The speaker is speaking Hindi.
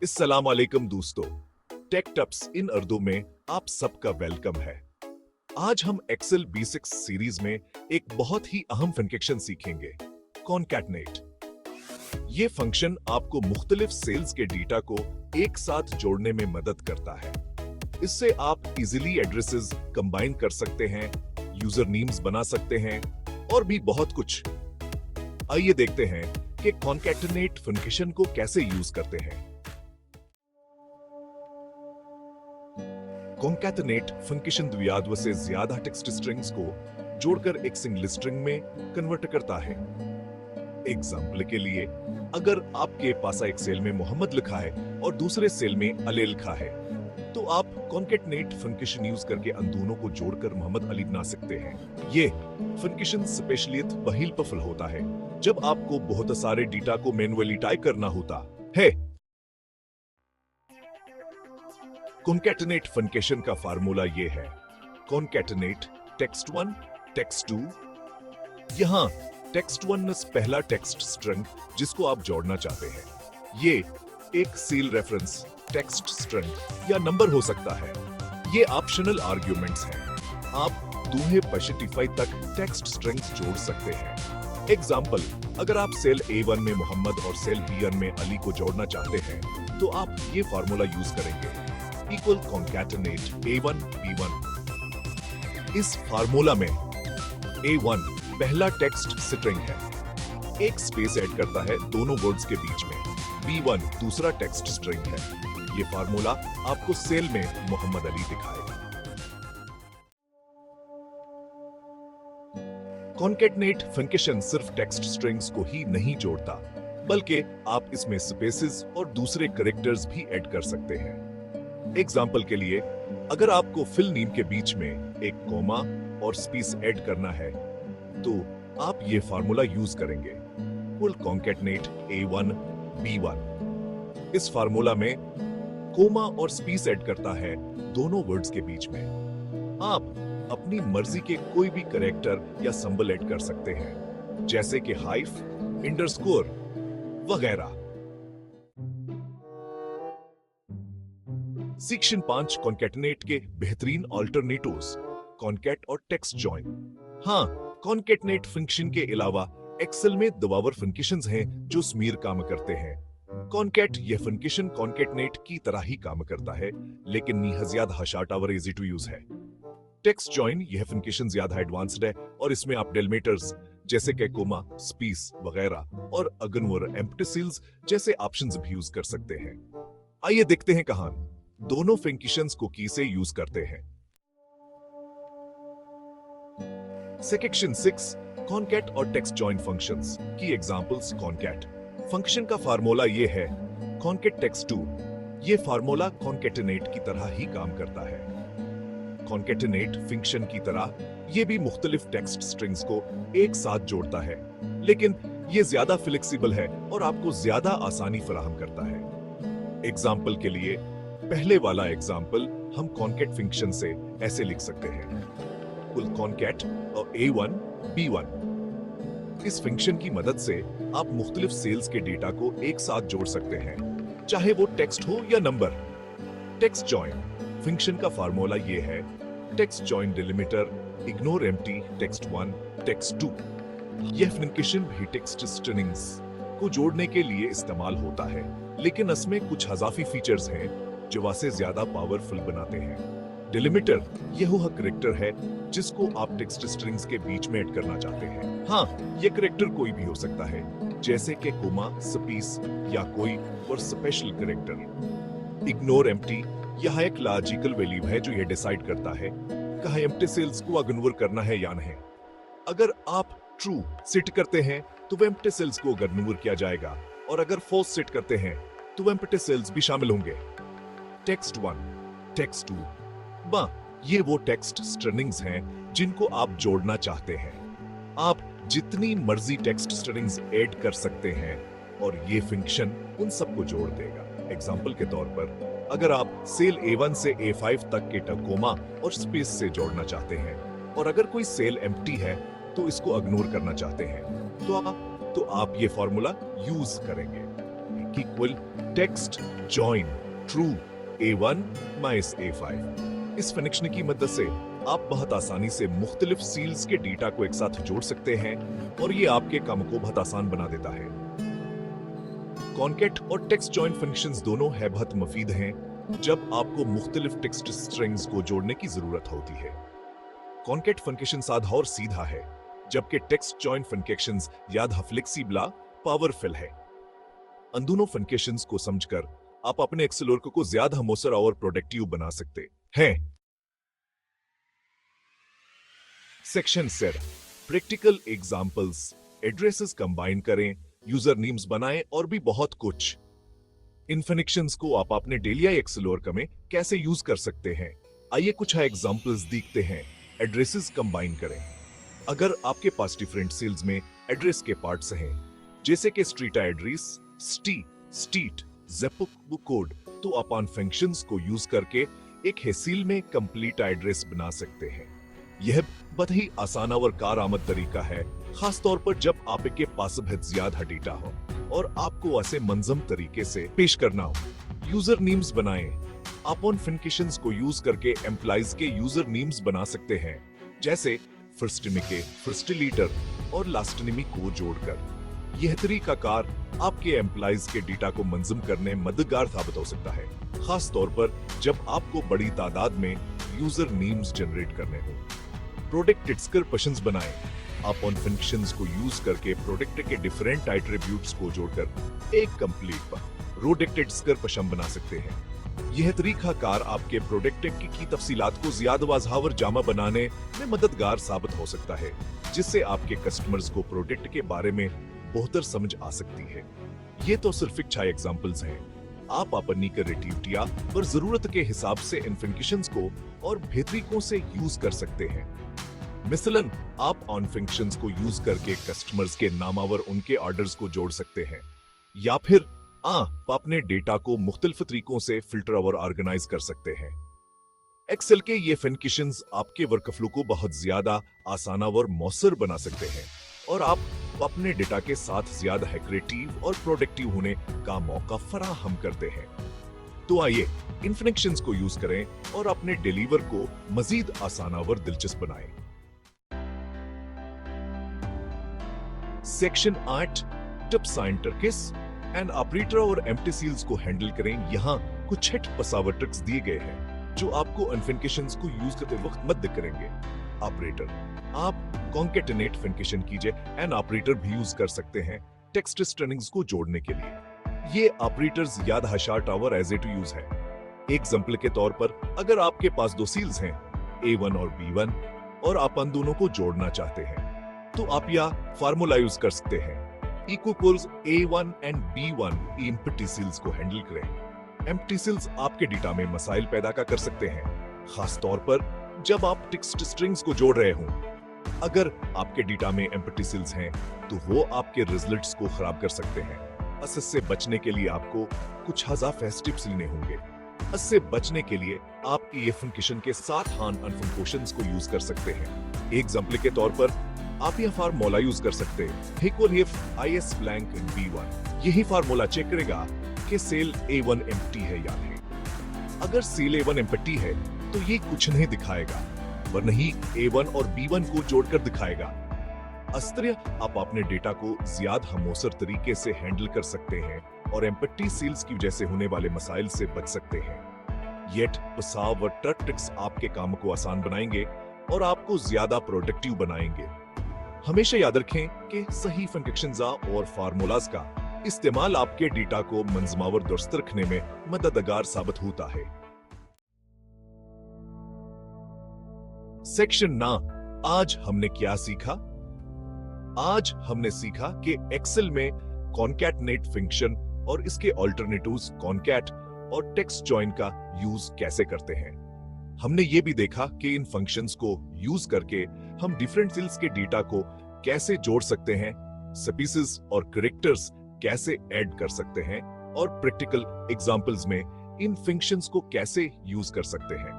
अस्सलाम वालेकुम दोस्तों, टेक टप्स इन उर्दू में आप सबका वेलकम है। आज हम एक्सेल B6 सीरीज में एक बहुत ही अहम फंक्शन सीखेंगे, कॉनकैटनेट। ये फंक्शन आपको मुख्तलिफ सेल्स के डेटा को एक साथ जोड़ने में मदद करता है। इससे आप इजीली एड्रेसेस कंबाइन कर सकते हैं, यूजर नेम्स बना सकते हैं और भी बहुत कुछ। आइए देखते हैं कि कॉनकैटनेट फंक्शन को कैसे यूज करते हैं। कॉन्कैटनेट फंक्शन द्वियाद्व से ज्यादा टेक्स्ट स्ट्रिंग्स को जोड़कर एक सिंगल स्ट्रिंग में कन्वर्ट करता है। एग्जाम्पल के लिए, अगर आपके पास एक सेल में मोहम्मद लिखा है और दूसरे सेल में अली लिखा है, तो आप कॉन्कैटनेट फंक्शन यूज करके उन दोनों को जोड़कर मोहम्मद अली बना सकते हैं। ये फंक्शन स्पेशलियत बहील पफल होता है जब आपको बहुत सारे डेटा को मैन्युअली टाइप करना होता है। कॉन्कैटनेट फंक्शन का फार्मूला ये है, कॉन्कैटनेट टेक्स्ट 1 टेक्स्ट 2। यहां टेक्स्ट 1 पहला टेक्स्ट स्ट्रिंग जिसको आप जोड़ना चाहते हैं। ये एक सील रेफरेंस टेक्स्ट स्ट्रिंग या नंबर हो सकता है। ये ऑप्शनल आर्ग्यूमेंट्स हैं। आप 255 तक टेक्स्ट स्ट्रिंग्स जोड़ सकते हैं। एग्जाम्पल, अगर आप सेल A1 में मोहम्मद और सेल B1 में अली को जोड़ना चाहते हैं, तो आप ये फार्मूला यूज करेंगे, इक्वल कॉन्कैटनेट A1 B1। इस फार्मूला में A1 पहला टेक्स्ट स्ट्रिंग है, एक स्पेस ऐड करता है दोनों वर्ड्स के बीच में। B1 दूसरा टेक्स्ट स्ट्रिंग है। ये फार्मूला आपको सेल में मोहम्मद अली दिखाएगा। कॉन्कैटनेट फंक्शन सिर्फ टेक्स्ट स्ट्रिंग्स को ही नहीं जोड़ता, बल्कि आप इसमें स्पेसेस और दूसरे कैरेक्टर्स भी ऐड कर सकते हैं। एग्जाम्पल के लिए, अगर आपको फिल नेम के बीच में एक कोमा और स्पेस ऐड करना है, तो आप ये फार्मूला यूज करेंगे, फुल कॉन्कैटनेट A1 B1। इस फार्मूला में कोमा और स्पेस ऐड करता है दोनों वर्ड्स के बीच में। आप अपनी मर्जी के कोई भी कैरेक्टर या सिंबल ऐड कर सकते हैं, जैसे कि हाइफ, अंडरस्कोर वगैरह। सेक्शन 5 कॉन्कैटनेट के बेहतरीन अल्टरनेटिव्स, कॉन्कैट और टेक्स्ट जॉइन। हाँ, कॉन्कैटनेट फंक्शन के अलावा एक्सेल में दवावर फंक्शंस हैं जो स्मीर काम करते हैं। कॉन्कैट यह फंक्शन कॉन्कैटनेट की तरह ही काम करता है, लेकिन ज्यादा हशाटावर इजी टू यूज है। टेक्स्ट जॉइन यह फंक्शन ज्यादा एडवांस्ड है और इसमें आप डेलिमिटर्स जैसे कि कोमा, स्पेस वगैरह और अगनवर एम्प्टी सेल्स जैसे ऑप्शंस भी यूज कर सकते हैं। आइए देखते हैं कहां दोनों फंक्शंस को कैसे यूज करते हैं। सेक्शन 6 कॉन्कैट और टेक्स्ट जॉइन फंक्शंस की एग्जांपल्स। कॉन्कैट फंक्शन का फार्मूला ये है, कॉन्कैट टेक्स्ट 2। ये फार्मूला कॉन्कैटनेट की तरह ही काम करता है। कॉन्कैटनेट फंक्शन की तरह ये भी मुख्तलिफ टेक्स्ट स्ट्रिंग्स को एक साथ जोड़ता है, लेकिन ये ज्यादा फ्लेक्सिबल है और आपको ज्यादा आसानी फराहम करता है। एग्जाम्पल के लिए, पहले वाला एग्जाम्पल हम कॉन्कैट फंक्शन से ऐसे लिख सकते हैं, फुल कॉन्कैट और A1 B1। इस फंक्शन की मदद से आप मुख्तलिफ सेल्स के डेटा को एक साथ जोड़ सकते हैं, चाहे वो टेक्स्ट हो या नंबर। टेक्स्ट जॉइन फंक्शन का फार्मूला ये है, text join delimiter ignore empty text 1 text 2। यह फंक्शन भी टेक्स्ट स्ट्रिंग्स को जोड़ने के लिए इस्तेमाल होता है, लेकिन इसमें कुछ इजाफी फीचर्स हैं जो वासे ज्यादा पावरफुल बनाते हैं। डिलिमिटर यह वो कैरेक्टर है जिसको आप टेक्स्ट स्ट्रिंग्स के बीच में ऐड करना चाहते हैं। हाँ, यह कैरेक्टर कोई भी हो सकता है, जैसे कि कोमा, स्पेस या कोई और स्पेशल कैरेक्टर। इग्नोर एम्प्टी यह एक लॉजिकल वैल्यू है जो यह डिसाइड करता है कहां एम्प्टी सेल्स को इग्नोर करना है या नहीं। अगर आप ट्रू सेट करते हैं तो वो एम्प्टी सेल्स को इग्नोर किया जाएगा, और अगर फॉल्स सेट करते हैं तो एम्प्टी सेल्स भी शामिल होंगे। टेक्स्ट 1 टेक्स्ट 2 ये वो टेक्स्ट स्ट्रिंग्स हैं जिनको आप जोड़ना चाहते हैं। आप जितनी मर्जी टेक्स्ट स्ट्रिंग्स ऐड कर सकते हैं और ये फंक्शन उन सबको जोड़ देगा। एग्जांपल के तौर पर, अगर आप सेल A1 से A5 तक के कोमा और स्पेस से जोड़ना चाहते हैं, और अगर कोई सेल एम्प्टी है तो इसको इग्नोर करना चाहते हैं, तो आप ये फॉर्मूला यूज करेंगे, equal text join true A1 minus A5। इस फंक्शन की मदद से आप बहुत आसानी से मुख्तलिफ सील्स के डेटा को एक साथ जोड़ सकते हैं और ये आपके काम को बहुत आसान बना देता है। कॉनकैट और टेक्स्ट जॉइन फंक्शंस दोनों है बहुत मुफीद हैं जब आपको मुख्तलिफ टेक्स्ट स्ट्रिंग्स को जोड़ने की जरूरत होती है। कॉनकैट फंक्शन साधा और सीधा है, जबकि टेक्स्ट जॉइन फंक्शंस याद फ्लेक्सिबल पावरफुल है। इन दोनों फंक्शंस को समझकर आप अपने एक्सेल वर्क को ज्यादा मौसर और प्रोडक्टिव बना सकते हैं। Section 7 practical examples, addresses combine करें, यूजर नेम्स बनाएं और भी बहुत कुछ। इन फंक्शंस को आप अपने डेली एक्सेल वर्क में कैसे यूज कर सकते हैं, आइए कुछ एग्जांपल्स देखते हैं। एड्रेसेस कंबाइन करें। अगर आपके पास डिफरेंट सेल्स में एड्रेस के पार्ट्स हैं, जैसे कि street address, street, zip code, तो आप इन फंक्शंस को यूज करके एक ही सेल में कंप्लीट एड्रेस बना सकते हैं। यह बहुत ही आसान और कारआमद तरीका है, खास तौर पर जब आपके पास बहुत ज्यादा डेटा हो और आपको ऐसे मंजम तरीके से पेश करना हो। यूजर नेम्स बनाएं। आप उन फंक्शंस को यूज करके एम्प्लॉइज के यूजर नेम्स बना सकते हैं, जैसे फर्स्ट नेम के फर्स्ट लीटर और लास्ट नेम को जोड़कर। यह तरीकाकार आपके एम्प्लॉइज के डेटा को मंजम करने में मददगार साबित हो सकता है, खास तौर पर जब आपको बड़ी तादाद में यूजर नेम्स जनरेट करने हो। प्रोडक्ट स्क्रिप्शंस बनाएं। आप उन फंक्शंस को यूज करके प्रोडक्ट के डिफरेंट एट्रीब्यूट्स को जोड़कर एक कंप्लीट प्रोडक्ट स्क्रिप्शन बना सकते हैं। यह तरीकाकार आपके प्रोडक्ट की तफसीलात को ज्यादा वाज़ह और जामा बनाने में मददगार साबित हो सकता है, जिससे आपके कस्टमर्स को प्रोडक्ट के बारे में बेहतर समझ आ सकती है। ये तो सिर्फ 6 एग्जांपल्स हैं। आप अपनी क्रिएटिविटी और जरूरत के हिसाब से इन फंक्शंस को और बेहतरीकों से यूज कर सकते हैं। मिसलन आप ऑन फंक्शंस को यूज करके कस्टमर्स के नाम और उनके ऑर्डर्स को जोड़ सकते हैं, या फिर आप अपने डेटा को मुख्तलिफ तरीकों से फिल्टर और ऑर्गेनाइज कर सकते हैं। एक्सेल के ये फंक्शंस आपके वर्कफ्लो को बहुत ज्यादा आसान और मौसर बना सकते हैं और आप अपने डेटा के साथ ज्यादा क्रिएटिव और प्रोडक्टिव होने का मौका फराहम करते हैं। तो आइए इन फंक्शंस को यूज करें और अपने डिलीवर को मजीद आसान और दिलचस्प बनाएं। सेक्शन 8 टिप्स एंड ऑपरेटर और एम्प्टी सील्स को हैंडल करें। यहाँ कुछ हिट पसावर ट्रिक्स दिए गए हैं जो आपको इन फंक्शंस को यूज करते वक्त मदद करेंगे। ऑपरेटर, आप कॉन्केटेनेट फंक्शन कीजिए एंड ऑपरेटर भी यूज कर सकते हैं टेक्स्ट स्ट्रिंग्स को जोड़ने के लिए। ये ऑपरेटर्स याद शार्ट और एज टू यूज है। एग्जांपल के तौर पर अगर आपके पास 2 सील्स हैं A1 और B1 और आप उन दोनों को जोड़ना चाहते हैं, तो आप यह फार्मूला यूज कर सकते हैं। Equals A1 and B1 empty cells को हैंडल करें। एम्प्टी सील्स आपके डेटा में मसाइल पैदा कर सकते हैं, खास तौर पर जब आप टेक्स्ट स्ट्रिंग्स को जोड़ रहे हों। अगर आपके डेटा में एम्प्टी सील्स हैं, तो वो आपके रिजल्ट्स को खराब कर सकते हैं। इससे बचने के लिए आपको कुछ हजार स्टेप्स लेने होंगे। इससे बचने के लिए आप ये फंक्शन के साथ फंक्शंस को यूज कर सकते हैं। एग्जांपल के तौर पर आप यह फार्मूला यूज कर सकते हैं equal if is blank B1। यही फार्मूला चेक करेगा कि सेल A1 एम्प्टी है या नहीं। अगर सेल A1 एम्प्टी है तो ये कुछ नहीं दिखाएगा, वरना ही A1 और B1 को जोड़कर दिखाएगा। इस तरह आप अपने डेटा को ज्यादा मौसर तरीके से हैंडल कर सकते हैं और एम्प्टी सेल्स की वजह से होने वाले मसाइल से बच सकते हैं। येट पसाव और ट्रिक्स आपके काम को आसान बनाएंगे और आपको ज्यादा प्रोडक्टिव बनाएंगे। हमेशा याद रखें कि सही फंक्शंस और फार्मूलाज का इस्तेमाल आपके डेटा को मंजमावर दुरुस्त रखने में मददगार साबित होता है। सेक्शन 9 आज हमने क्या सीखा? आज हमने सीखा कि एक्सेल में कॉन्कैटनेट फंक्शन और इसके ऑल्टरनेटिव्स कॉन्कैट और टेक्स्ट जॉइन का यूज कैसे करते हैं। हमने ये भी देखा कि इन फंक्शंस को यूज करके हम डिफरेंट सेल्स के डेटा को कैसे जोड़ सकते हैं, स्पीसीज और कैरेक्टर्स कैसे ऐड कर सकते हैं और प्रैक्टिकल एग्जांपल्स में इन फंक्शंस को कैसे यूज कर सकते हैं।